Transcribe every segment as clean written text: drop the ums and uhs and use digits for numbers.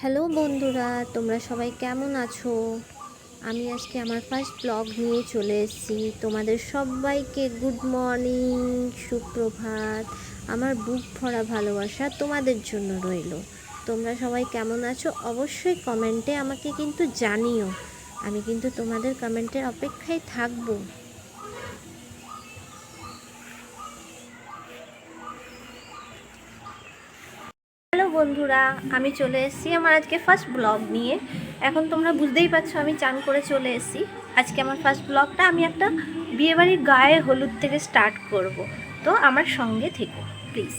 Hello বন্ধুরা, তোমরা সবাই কেমন আছো? আমি আজকে আমার ফার্স্ট ব্লগ নিয়ে চলে এসেছি। তোমাদের সবাইকে গুড মর্নিং, সুপ্রভাত। আমার বুক ভরা ভালোবাসা তোমাদের জন্য রইল। তোমরা সবাই কেমন আছো অবশ্যই কমেন্টে আমাকে কিন্তু জানিও। আমি কিন্তু তোমাদের কমেন্টের অপেক্ষায় থাকবো। হ্যালো বন্ধুরা, আমি চলে এসেছি আমার আজকে ফার্স্ট ব্লগ নিয়ে। এখন তোমরা বুঝতেই পারছো আমি চান করে চলে এসেছি। আজকে আমার ফার্স্ট ব্লগটা আমি একটা বিয়েবাড়ির গায়ে হলুদ থেকে স্টার্ট করব, তো আমার সঙ্গে থেকো প্লিজ।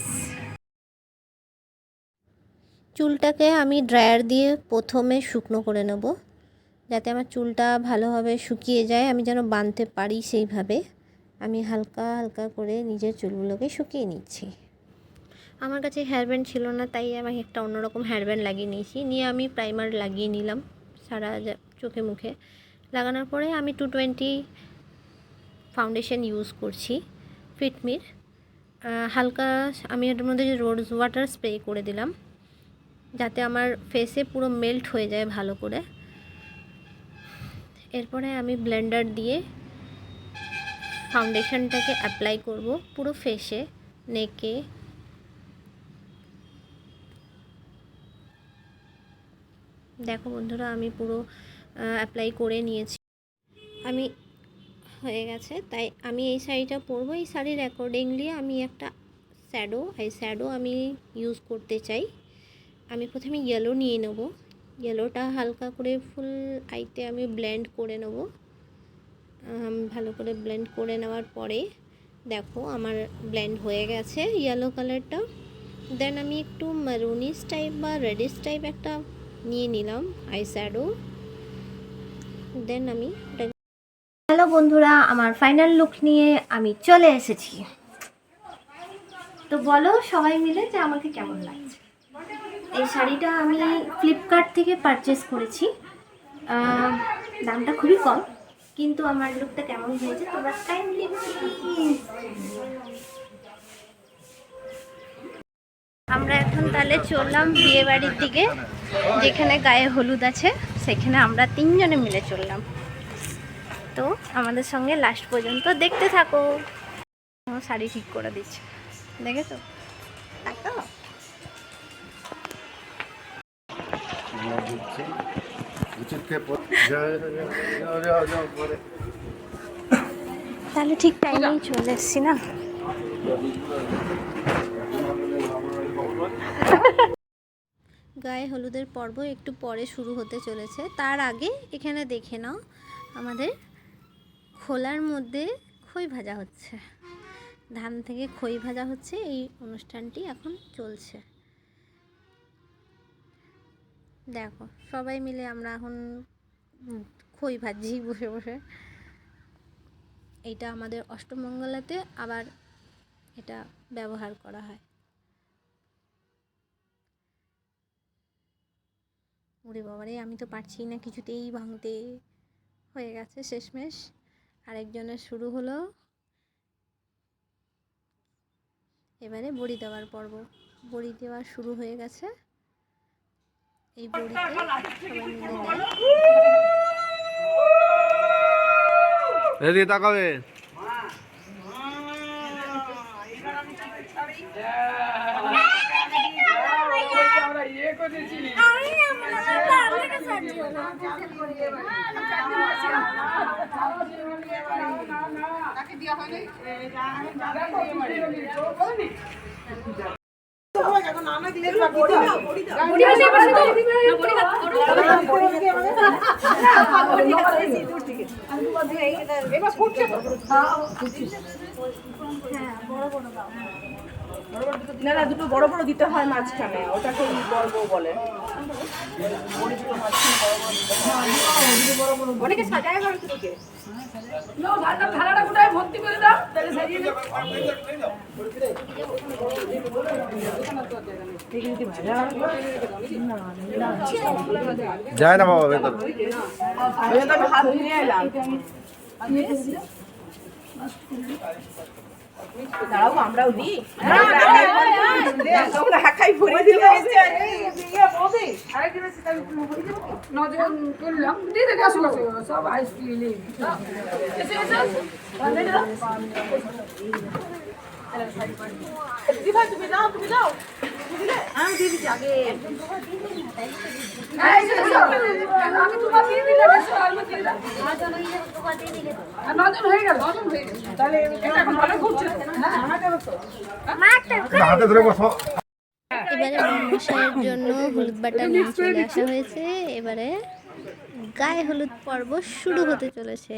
চুলটাকে আমি ড্রায়ার দিয়ে প্রথমে শুকনো করে নেব, যাতে আমার চুলটা ভালোভাবে শুকিয়ে যায়, আমি যেন বাঁধতে পারি সেইভাবে আমি হালকা হালকা করে নিজের চুলগুলোকে শুকিয়ে নিচ্ছি। আমার কাছে হেয়ার ব্যান্ড ছিল না, তাই আমি একটা অন্যরকম হেয়ার ব্যান্ড লাগিয়ে নিয়েছি। নিয়ে আমি প্রাইমার লাগিয়ে নিলাম সারা চোখে মুখে। লাগানোর পরে আমি 220 ফাউন্ডেশন ইউজ করছি ফিটমির। হালকা আমি এটার মধ্যে রোজ ওয়াটার স্প্রে করে দিলাম, যাতে আমার ফেসে পুরো মেল্ট হয়ে যায় ভালো করে। এরপরে আমি ব্লেন্ডার দিয়ে ফাউন্ডেশনটাকে অ্যাপ্লাই করব পুরো ফেসে, নেকে। দেখো বন্ধুরা, আমি পুরো অ্যাপ্লাই করে নিয়েছি। আমি হয়ে গেছে, তাই আমি এই শাড়িটা পরবো। এই শাড়ির অ্যাকর্ডিংলি আমি একটা আই শ্যাডো আমি ইউজ করতে চাই। আমি প্রথমে ইয়েলো নিয়ে নেব। ইয়েলোটা হালকা করে ফুল আইতে আমি ব্লেন্ড করে নেব। ভালো করে ব্লেন্ড করে নেওয়ার পরে দেখো আমার ব্লেন্ড হয়ে গেছে ইয়েলো কালারটা। দেন আমি একটু মারুনিশ টাইপ বা রেডিশ টাইপ একটা নিয়ে নিলাম আই শ্যাডো। দেন আমি হ্যালো বন্ধুরা, আমার ফাইনাল লুক নিয়ে আমি চলে এসেছি। তো বলো সবাই মিলে যে আমাকে কেমন লাগছে। এই শাড়িটা আমি ফ্লিপকার্ট থেকে পারচেস করেছি। দামটা খুবই কম, কিন্তু আমার লুকটা কেমন হয়েছে তোমরা কাইন্ডলি প্লিজ। আমরা এখন তাহলে চললাম বিয়ে বাড়ির দিকে, যেখানে গায়ে হলুদ আছে সেখানে আমরা তিনজনে মিলে চললাম। তো আমাদের সঙ্গে লাস্ট পর্যন্ত দেখতে থাকো। আমার শাড়ি ঠিক করে দিচ্ছে, দেখেছো? তাহলে ঠিক টাইমেই চলে এসছি না? গায়ে হলুদের পর্ব একটু পরে শুরু হতে চলেছে। তার আগে এখানে দেখে নাও, আমাদের খোলার মধ্যে খই ভাজা হচ্ছে। ধান থেকে খই ভাজা হচ্ছে, এই অনুষ্ঠানটি এখন চলছে। দেখো সবাই মিলে আমরা এখন খই ভাজি বসে বসে। এইটা আমাদের অষ্টমঙ্গলাতে আবার এটা ব্যবহার করা হয়। ওরে বাবারে, আমি তো পারছি না কিছুতেই ভাঙতে। হয়ে গেছে শেষমেশ। আরেকজনের শুরু হলো। এবারে বড়ি দেওয়ার পর্ব। বড়ি দেওয়া শুরু হয়ে গেছে। এই বড়িতে সবাই মিলে দেয়। এদিকে তাকাবে। না না, দুটো বড় বড় দিতে হয় মাঝখানে, ওটাকে বলবো বলে। অনেকে সাজায় ঢালাটা কোথায় ভর্তি করে দাও, তাহলে সাজিয়ে দাও। যায় না বাবা ভেতর। হাত ধুয়ে এলাম। দাঁড়াও আমরাও দিই। তোমরা একাই ভরে দিলে নজন করলাম দিদি আসো আসো সব আইসক্রিম দিদি তুমি দাও তুমি দাও আমি দিয়ে দিচ্ছি আগে। আমি তোমার দিয়ে দিলে নজন হয়ে গেল তাহলে এখন ভালো ঘুরছে হাতে ধরে বসো। এবারে বর্মশাইয়ের জন্য হলুদ বাটা নিয়ে চলে আসা হয়েছে। এবারে গায়ে হলুদ পর্ব শুরু হতে চলেছে।